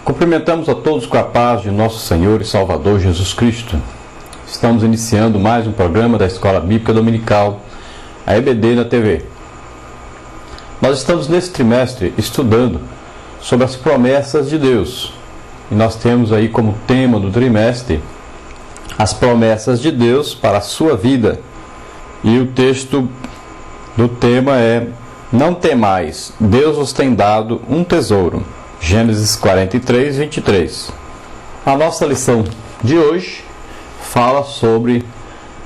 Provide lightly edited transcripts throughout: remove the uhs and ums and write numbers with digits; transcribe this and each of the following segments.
Cumprimentamos a todos com a paz de nosso Senhor e Salvador Jesus Cristo. Estamos iniciando mais um programa da Escola Bíblica Dominical, a EBD na TV. Nós estamos nesse trimestre estudando sobre as promessas de Deus. E nós temos aí como tema do trimestre as promessas de Deus para a sua vida. E o texto do tema é: não temais, Deus vos tem dado um tesouro. Gênesis 43, 23. A nossa lição de hoje fala sobre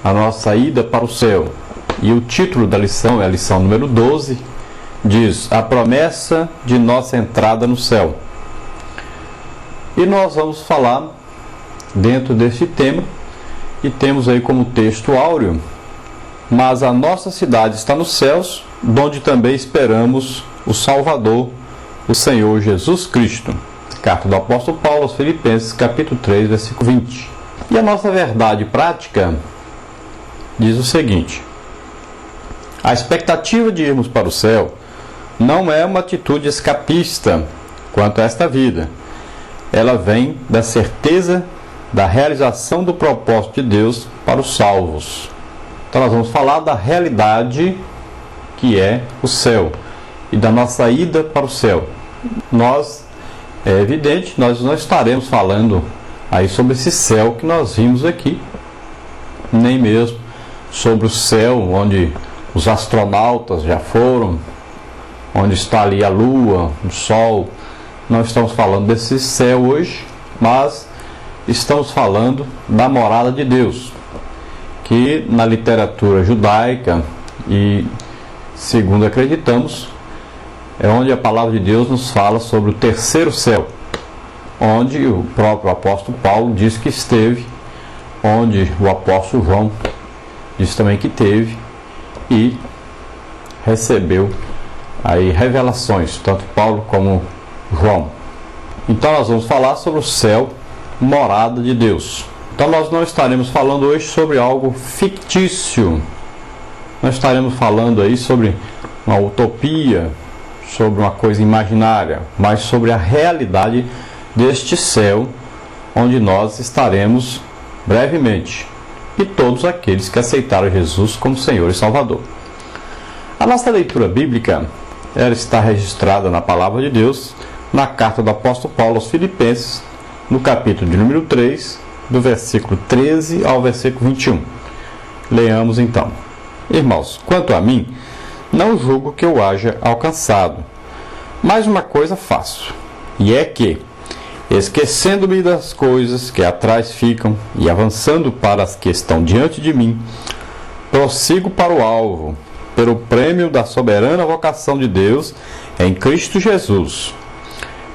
a nossa ida para o céu. E o título da lição é a lição número 12, diz: a promessa de nossa entrada no céu. E nós vamos falar dentro deste tema, e temos aí como texto áureo: mas a nossa cidade está nos céus, donde também esperamos o Salvador, o Senhor Jesus Cristo. Carta do apóstolo Paulo aos Filipenses, capítulo 3, versículo 20. E a nossa verdade prática diz o seguinte: a expectativa de irmos para o céu não é uma atitude escapista quanto a esta vida. Ela vem da certeza da realização do propósito de Deus para os salvos. Então nós vamos falar da realidade que é o céu e da nossa ida para o céu. É evidente, nós não estaremos falando aí sobre esse céu que nós vimos aqui, nem mesmo sobre o céu onde os astronautas já foram, onde está ali a lua, o sol. Não estamos falando desse céu hoje, mas estamos falando da morada de Deus, que na literatura judaica e, segundo acreditamos, é onde a palavra de Deus nos fala sobre o terceiro céu, onde o próprio apóstolo Paulo diz que esteve, onde o apóstolo João diz também que teve e recebeu aí revelações, tanto Paulo como João. Então nós vamos falar sobre o céu, morada de Deus. Então nós não estaremos falando hoje sobre algo fictício, não estaremos falando aí sobre uma utopia, sobre uma coisa imaginária, mas sobre a realidade deste céu, onde nós estaremos brevemente, e todos aqueles que aceitaram Jesus como Senhor e Salvador. A nossa leitura bíblica, ela está registrada na Palavra de Deus, na carta do apóstolo Paulo aos Filipenses, no capítulo de número 3, do versículo 13 ao versículo 21. Leamos então. Irmãos, quanto a mim, não julgo que eu haja alcançado, mas uma coisa faço, e é que, esquecendo-me das coisas que atrás ficam e avançando para as que estão diante de mim, prossigo para o alvo, pelo prêmio da soberana vocação de Deus em Cristo Jesus.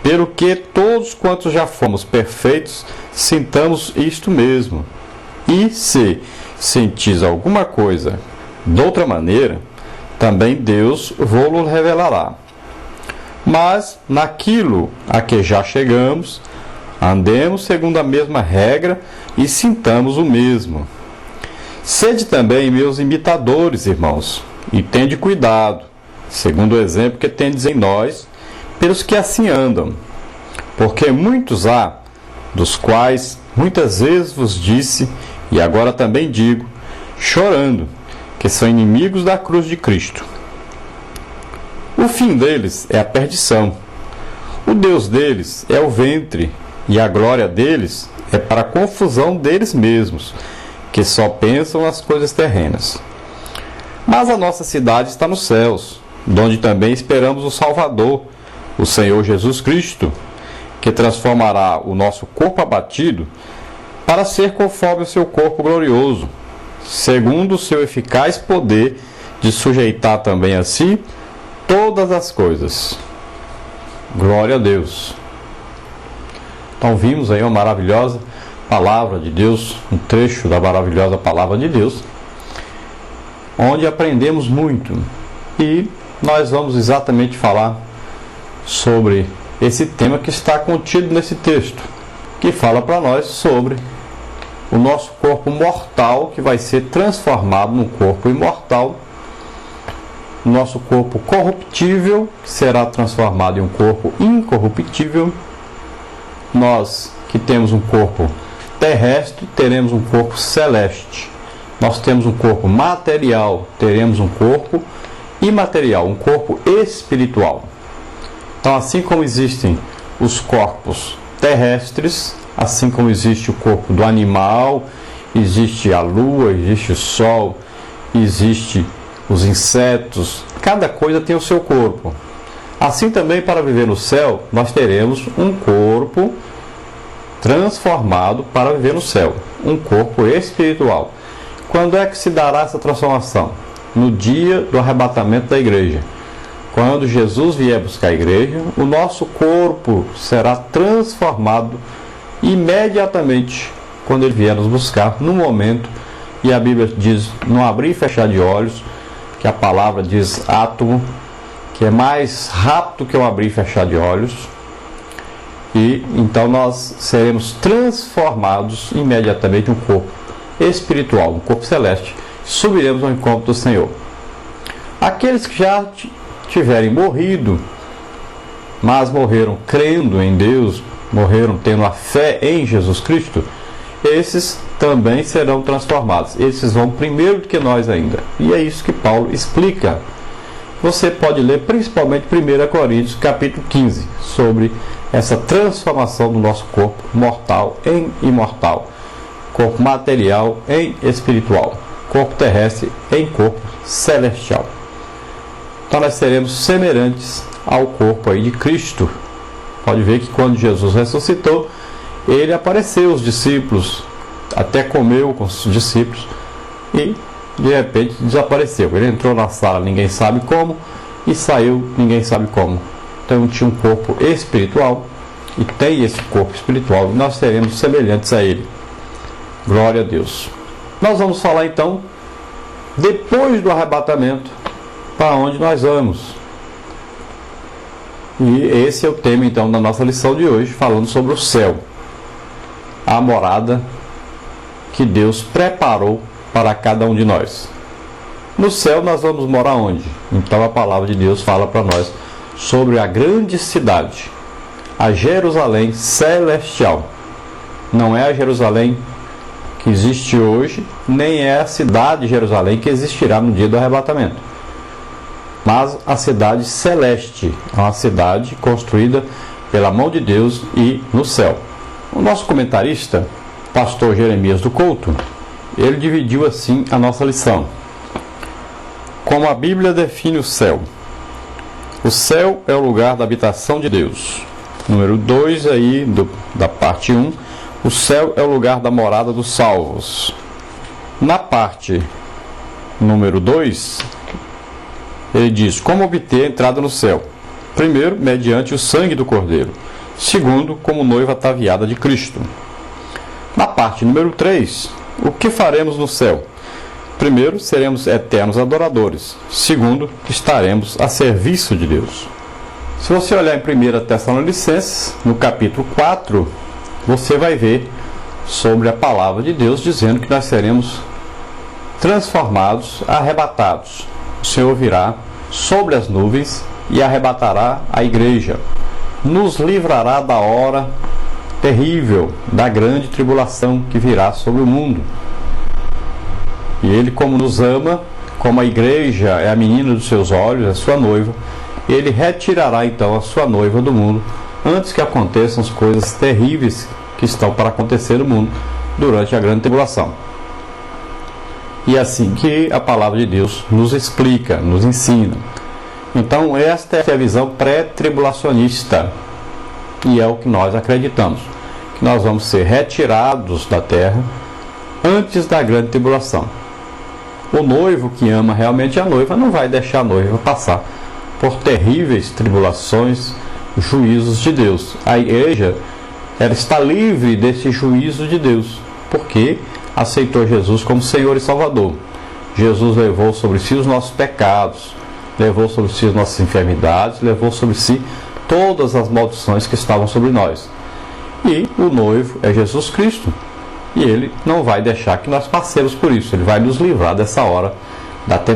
Pelo que todos quantos já fomos perfeitos, sintamos isto mesmo. E se sentis alguma coisa de outra maneira, também Deus vô-lo revelará. Mas naquilo a que já chegamos, andemos segundo a mesma regra e sintamos o mesmo. Sede também meus imitadores, irmãos, e tende cuidado, segundo o exemplo que tendes em nós, pelos que assim andam. Porque muitos há, dos quais muitas vezes vos disse, e agora também digo, chorando, que são inimigos da cruz de Cristo. O fim deles é a perdição. O Deus deles é o ventre, e a glória deles é para a confusão deles mesmos, que só pensam nas coisas terrenas. Mas a nossa cidade está nos céus, donde também esperamos o Salvador, o Senhor Jesus Cristo, que transformará o nosso corpo abatido para ser conforme o seu corpo glorioso, segundo o seu eficaz poder de sujeitar também a si todas as coisas. Glória a Deus. Então vimos aí uma maravilhosa palavra de Deus, um trecho da maravilhosa palavra de Deus, onde aprendemos muito. E nós vamos exatamente falar sobre esse tema que está contido nesse texto, que fala para nós sobre o nosso corpo mortal, que vai ser transformado num corpo imortal, nosso corpo corruptível, que será transformado em um corpo incorruptível, nós que temos um corpo terrestre, teremos um corpo celeste. Nós temos um corpo material, teremos um corpo imaterial, um corpo espiritual. Então, assim como existem os corpos terrestres, assim como existe o corpo do animal, existe a lua, existe o sol, existe os insetos, cada coisa tem o seu corpo. Assim também, para viver no céu, nós teremos um corpo transformado para viver no céu, um corpo espiritual. Quando é que se dará essa transformação? No dia do arrebatamento da igreja. Quando Jesus vier buscar a igreja, o nosso corpo será transformado imediatamente quando ele vier nos buscar, no momento, e a Bíblia diz, no abrir e fechar de olhos, que a palavra diz átomo, que é mais rápido que o abrir e fechar de olhos, e então nós seremos transformados imediatamente em um corpo espiritual, um corpo celeste, subiremos ao encontro do Senhor. Aqueles que já tiverem morrido, mas morreram crendo em Deus, morreram tendo a fé em Jesus Cristo, esses também serão transformados. Esses vão primeiro do que nós ainda. E é isso que Paulo explica. Você pode ler principalmente 1 Coríntios capítulo 15, sobre essa transformação do nosso corpo mortal em imortal, corpo material em espiritual, corpo terrestre em corpo celestial. Então nós seremos semelhantes ao corpo aí de Cristo. Pode ver que quando Jesus ressuscitou, ele apareceu aos discípulos, até comeu com os discípulos e de repente desapareceu. Ele entrou na sala, ninguém sabe como, e saiu, ninguém sabe como. Então tinha um corpo espiritual e tem esse corpo espiritual e nós seremos semelhantes a ele. Glória a Deus. Nós vamos falar então, depois do arrebatamento, para onde nós vamos. E esse é o tema então da nossa lição de hoje, falando sobre o céu, a morada que Deus preparou para cada um de nós. No céu nós vamos morar onde? Então a palavra de Deus fala para nós sobre a grande cidade, a Jerusalém celestial. Não é a Jerusalém que existe hoje, nem é a cidade de Jerusalém que existirá no dia do arrebatamento, mas a cidade celeste, uma cidade construída pela mão de Deus e no céu. O nosso comentarista, pastor Jeremias do Couto, ele dividiu assim a nossa lição. Como a Bíblia define o céu. O céu é o lugar da habitação de Deus. Número 2 aí, da parte 1, o céu é o lugar da morada dos salvos. Na parte número 2, ele diz, como obter a entrada no céu? Primeiro, mediante o sangue do Cordeiro. Segundo, como noiva ataviada de Cristo. Na parte número 3, o que faremos no céu? Primeiro, seremos eternos adoradores. Segundo, estaremos a serviço de Deus. Se você olhar em 1 Tessalonicenses, no capítulo 4, você vai ver sobre a palavra de Deus, dizendo que nós seremos transformados, arrebatados. O Senhor virá sobre as nuvens e arrebatará a igreja. Nos livrará da hora terrível, da grande tribulação que virá sobre o mundo. E Ele, como nos ama, como a igreja é a menina dos seus olhos, a sua noiva, Ele retirará então a sua noiva do mundo, antes que aconteçam as coisas terríveis que estão para acontecer no mundo durante a grande tribulação. E é assim que a palavra de Deus nos explica, nos ensina. Então esta é a visão pré-tribulacionista, e é o que nós acreditamos, que nós vamos ser retirados da terra antes da grande tribulação. O noivo que ama realmente a noiva não vai deixar a noiva passar por terríveis tribulações, juízos de Deus. A igreja, ela está livre desse juízo de Deus, porque aceitou Jesus como Senhor e Salvador. Jesus levou sobre si os nossos pecados, levou sobre si as nossas enfermidades, levou sobre si todas as maldições que estavam sobre nós. E o noivo é Jesus Cristo. E Ele não vai deixar que nós passemos por isso. Ele vai nos livrar dessa hora da tentação.